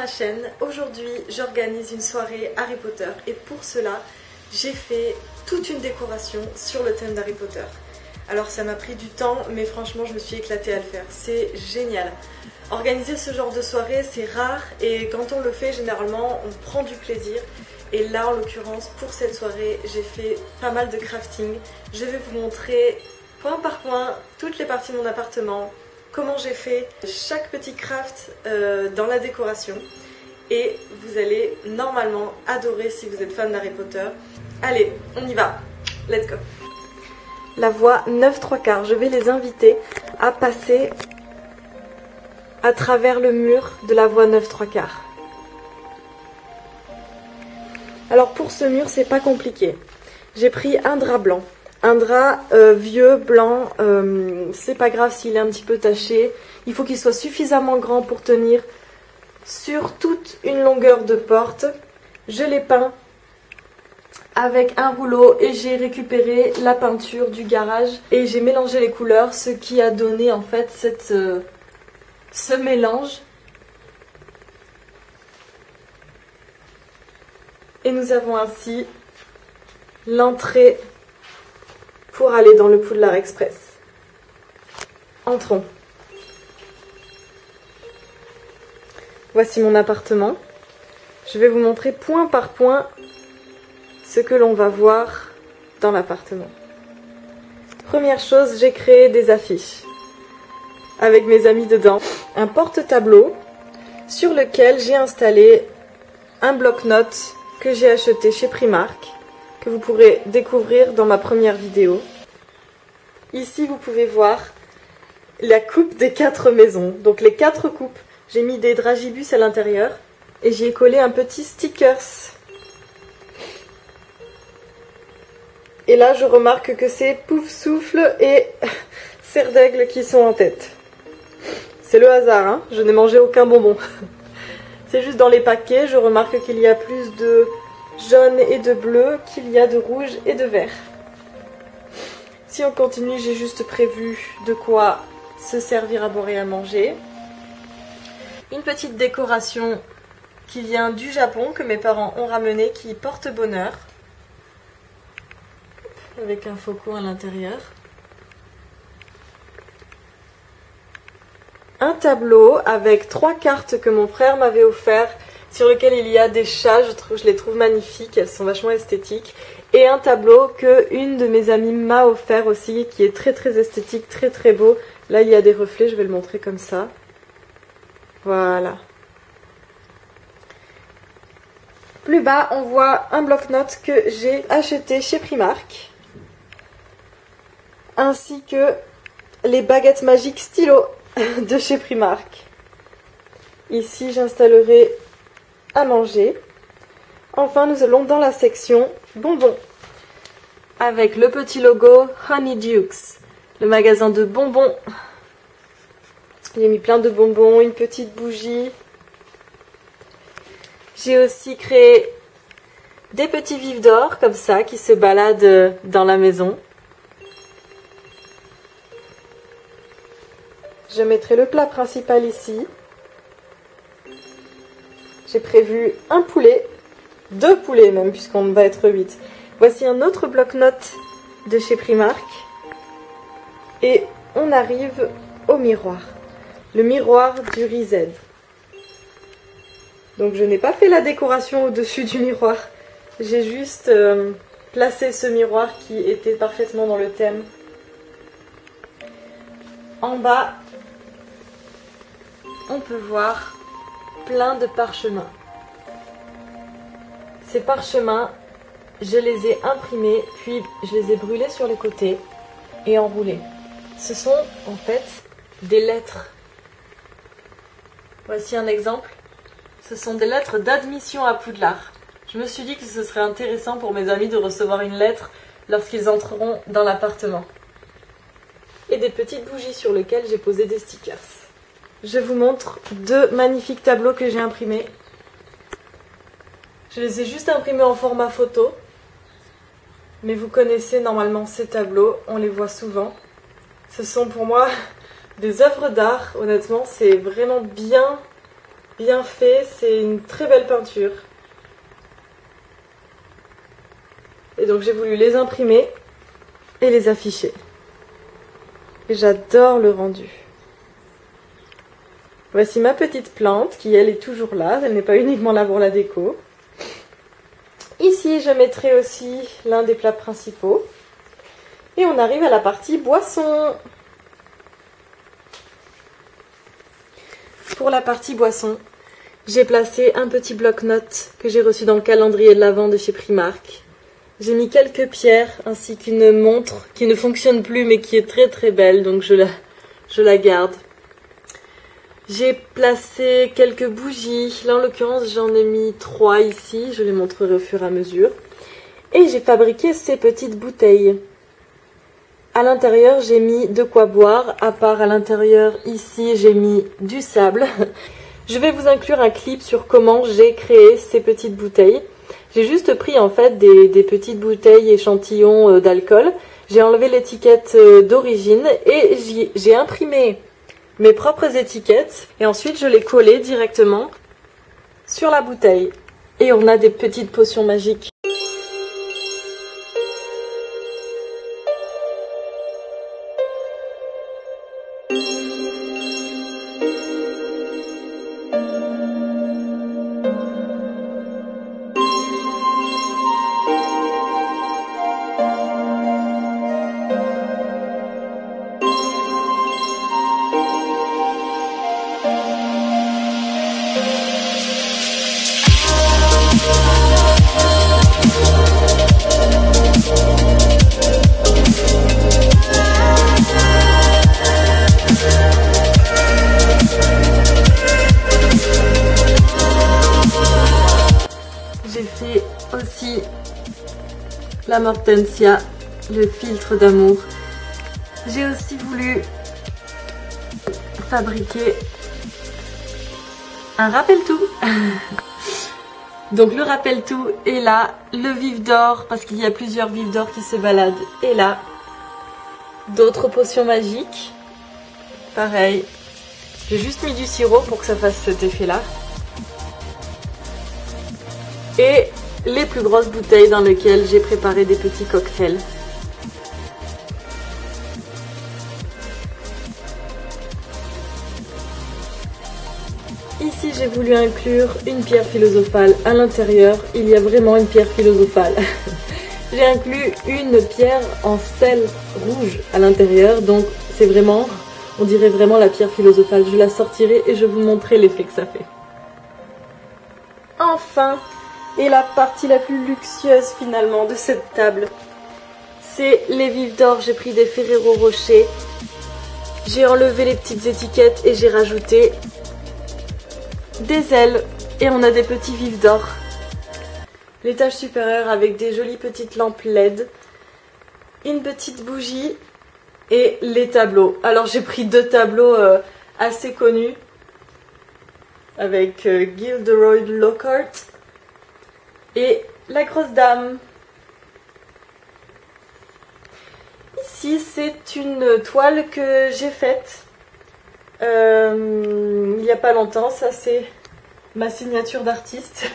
ma chaîne. Aujourd'hui j'organise une soirée Harry Potter et pour cela j'ai fait toute une décoration sur le thème d'Harry Potter. Alors ça m'a pris du temps mais franchement je me suis éclatée à le faire, c'est génial. Organiser ce genre de soirée c'est rare et quand on le fait généralement on prend du plaisir. Et là en l'occurrence pour cette soirée j'ai fait pas mal de crafting. Je vais vous montrer point par point toutes les parties de mon appartement, comment j'ai fait chaque petit craft dans la décoration. Et vous allez normalement adorer si vous êtes fan d'Harry Potter. Allez, on y va, let's go. La voie 9/3/4, je vais les inviter à passer à travers le mur de la voie 9/3/4. Alors pour ce mur c'est pas compliqué, j'ai pris un drap blanc, un drap vieux, blanc, c'est pas grave s'il est un petit peu taché, il faut qu'il soit suffisamment grand pour tenir sur toute une longueur de porte. Je l'ai peint avec un rouleau et j'ai récupéré la peinture du garage et j'ai mélangé les couleurs, ce qui a donné en fait ce mélange. Et nous avons ainsi l'entrée pour aller dans le Poudlard Express. Entrons. Voici mon appartement. Je vais vous montrer point par point ce que l'on va voir dans l'appartement. Première chose, j'ai créé des affiches avec mes amis dedans. Un porte-tableau sur lequel j'ai installé un bloc-notes que j'ai acheté chez Primark, que vous pourrez découvrir dans ma première vidéo. Ici, vous pouvez voir la coupe des 4 maisons. Donc les 4 coupes, j'ai mis des dragibus à l'intérieur et j'y ai collé un petit stickers. Et là, je remarque que c'est Poufsouffle et Serre d'Aigle qui sont en tête. C'est le hasard, hein, je n'ai mangé aucun bonbon. C'est juste dans les paquets, je remarque qu'il y a plus de jaune et de bleu qu'il y a de rouge et de vert. Si on continue, j'ai juste prévu de quoi se servir à boire et à manger. Une petite décoration qui vient du Japon, que mes parents ont ramené, qui porte bonheur. Avec un faucon à l'intérieur. Un tableau avec 3 cartes que mon frère m'avait offert, sur lequel il y a des chats, je les trouve magnifiques, elles sont vachement esthétiques. Et un tableau que une de mes amies m'a offert aussi, qui est très très esthétique, très très beau. Là il y a des reflets, je vais le montrer comme ça. Voilà. Plus bas, on voit un bloc-notes que j'ai acheté chez Primark. Ainsi que les baguettes magiques stylo de chez Primark. Ici, j'installerai à manger. Enfin, nous allons dans la section bonbons. Avec le petit logo Honeydukes, le magasin de bonbons. J'ai mis plein de bonbons, une petite bougie. J'ai aussi créé des petits vifs d'or comme ça qui se baladent dans la maison. Je mettrai le plat principal ici. J'ai prévu un poulet, 2 poulets même puisqu'on va être 8. Voici un autre bloc-notes de chez Primark. Et on arrive au miroir. Le miroir du Rized. Donc je n'ai pas fait la décoration au-dessus du miroir. J'ai juste placé ce miroir qui était parfaitement dans le thème. En bas, on peut voir plein de parchemins. Ces parchemins, je les ai imprimés, puis je les ai brûlés sur les côtés et enroulés. Ce sont en fait des lettres. Voici un exemple. Ce sont des lettres d'admission à Poudlard. Je me suis dit que ce serait intéressant pour mes amis de recevoir une lettre lorsqu'ils entreront dans l'appartement. Et des petites bougies sur lesquelles j'ai posé des stickers. Je vous montre 2 magnifiques tableaux que j'ai imprimés. Je les ai juste imprimés en format photo. Mais vous connaissez normalement ces tableaux, on les voit souvent. Ce sont pour moi des œuvres d'art, honnêtement, c'est vraiment bien bien fait, c'est une très belle peinture. Et donc j'ai voulu les imprimer et les afficher. Et j'adore le rendu. Voici ma petite plante qui, elle, est toujours là. Elle n'est pas uniquement là pour la déco. Ici, je mettrai aussi l'un des plats principaux. Et on arrive à la partie boisson. Pour la partie boisson, j'ai placé un petit bloc-notes que j'ai reçu dans le calendrier de l'Avent de chez Primark. J'ai mis quelques pierres ainsi qu'une montre qui ne fonctionne plus mais qui est très très belle, donc je la garde. J'ai placé quelques bougies. Là en l'occurrence j'en ai mis 3 ici, je les montrerai au fur et à mesure. Et j'ai fabriqué ces petites bouteilles. À l'intérieur j'ai mis de quoi boire, à part à l'intérieur ici j'ai mis du sable. Je vais vous inclure un clip sur comment j'ai créé ces petites bouteilles. J'ai juste pris en fait des petites bouteilles échantillons d'alcool. J'ai enlevé l'étiquette d'origine et j'ai imprimé mes propres étiquettes. Et ensuite je les collais directement sur la bouteille. Et on a des petites potions magiques. J'ai fait aussi la Mortensia, le filtre d'amour. J'ai aussi voulu fabriquer un rappel-tout. Donc le rappel-tout est là, le vif d'or, parce qu'il y a plusieurs vifs d'or qui se baladent, est là. D'autres potions magiques, pareil. J'ai juste mis du sirop pour que ça fasse cet effet-là. Et les plus grosses bouteilles dans lesquelles j'ai préparé des petits cocktails. Ici, j'ai voulu inclure une pierre philosophale. À l'intérieur, il y a vraiment une pierre philosophale. J'ai inclus une pierre en sel rouge à l'intérieur, donc c'est vraiment, on dirait vraiment la pierre philosophale. Je la sortirai et je vous montrerai l'effet que ça fait. Enfin, et la partie la plus luxueuse finalement de cette table, c'est les vifs d'or. J'ai pris des Ferrero Rocher, j'ai enlevé les petites étiquettes et j'ai rajouté des ailes et on a des petits vifs d'or. L'étage supérieur avec des jolies petites lampes LED, une petite bougie et les tableaux. Alors j'ai pris 2 tableaux assez connus avec Gilderoy Lockhart et la grosse dame. Ici c'est une toile que j'ai faite il n'y a pas longtemps. Ça c'est ma signature d'artiste.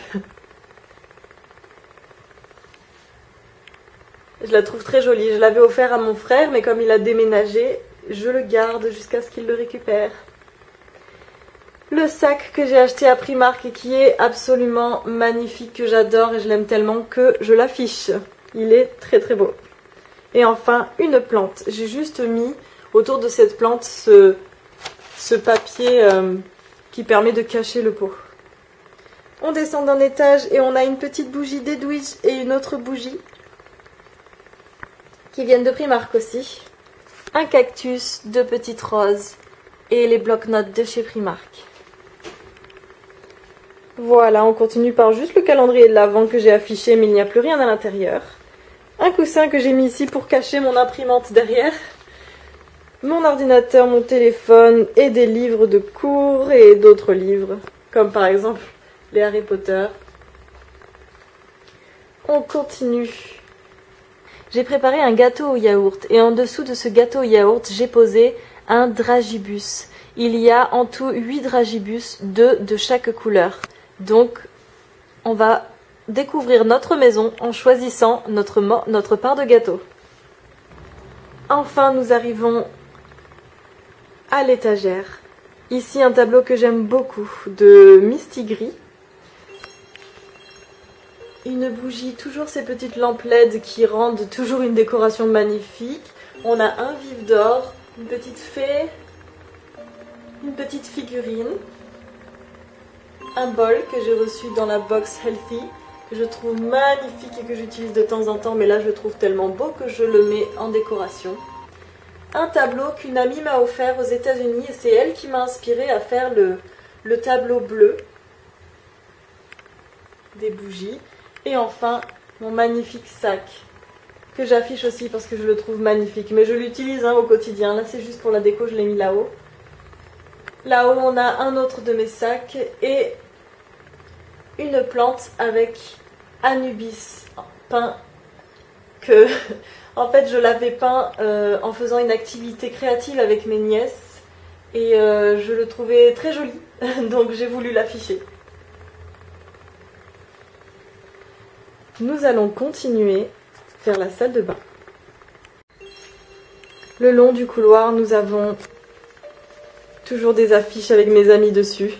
Je la trouve très jolie. Je l'avais offert à mon frère, mais comme il a déménagé, je le garde jusqu'à ce qu'il le récupère. Le sac que j'ai acheté à Primark et qui est absolument magnifique, que j'adore et je l'aime tellement que je l'affiche. Il est très très beau. Et enfin, une plante. J'ai juste mis autour de cette plante ce papier qui permet de cacher le pot. On descend d'un étage et on a une petite bougie d'Edwidge et une autre bougie qui viennent de Primark aussi. Un cactus, 2 petites roses et les blocs-notes de chez Primark. Voilà, on continue par juste le calendrier de l'Avent que j'ai affiché, mais il n'y a plus rien à l'intérieur. Un coussin que j'ai mis ici pour cacher mon imprimante derrière. Mon ordinateur, mon téléphone et des livres de cours et d'autres livres, comme par exemple les Harry Potter. On continue. J'ai préparé un gâteau au yaourt et en dessous de ce gâteau au yaourt, j'ai posé un dragibus. Il y a en tout 8 dragibus, 2 de chaque couleur. Donc on va découvrir notre maison en choisissant notre part de gâteau. Enfin, nous arrivons à l'étagère. Ici, un tableau que j'aime beaucoup de Mistigris. Une bougie, toujours ces petites lampes LED qui rendent toujours une décoration magnifique. On a un vif d'or, une petite fée, une petite figurine, un bol que j'ai reçu dans la box Healthy, que je trouve magnifique et que j'utilise de temps en temps, mais là je le trouve tellement beau que je le mets en décoration. Un tableau qu'une amie m'a offert aux États-Unis et c'est elle qui m'a inspirée à faire le tableau bleu des bougies. Et enfin, mon magnifique sac que j'affiche aussi parce que je le trouve magnifique. Mais je l'utilise au quotidien. Là, c'est juste pour la déco, je l'ai mis là-haut. Là-haut, on a un autre de mes sacs et une plante avec Anubis peint que, en fait, je l'avais peint en faisant une activité créative avec mes nièces et je le trouvais très joli, donc j'ai voulu l'afficher. Nous allons continuer vers la salle de bain. Le long du couloir, nous avons toujours des affiches avec mes amis dessus.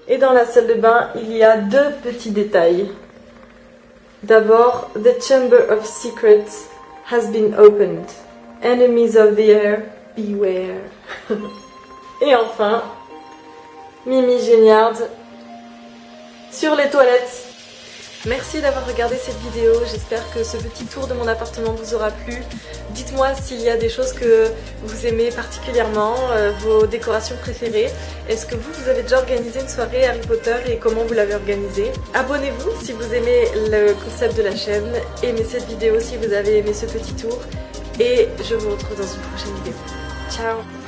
Et dans la salle de bain, il y a 2 petits détails. D'abord, The Chamber of Secrets has been opened. Enemies of the air, beware. Et enfin, Mimi Géniard sur les toilettes. Merci d'avoir regardé cette vidéo, j'espère que ce petit tour de mon appartement vous aura plu. Dites-moi s'il y a des choses que vous aimez particulièrement, vos décorations préférées. Est-ce que vous avez déjà organisé une soirée Harry Potter et comment vous l'avez organisée? Abonnez-vous si vous aimez le concept de la chaîne, aimez cette vidéo si vous avez aimé ce petit tour et je vous retrouve dans une prochaine vidéo. Ciao!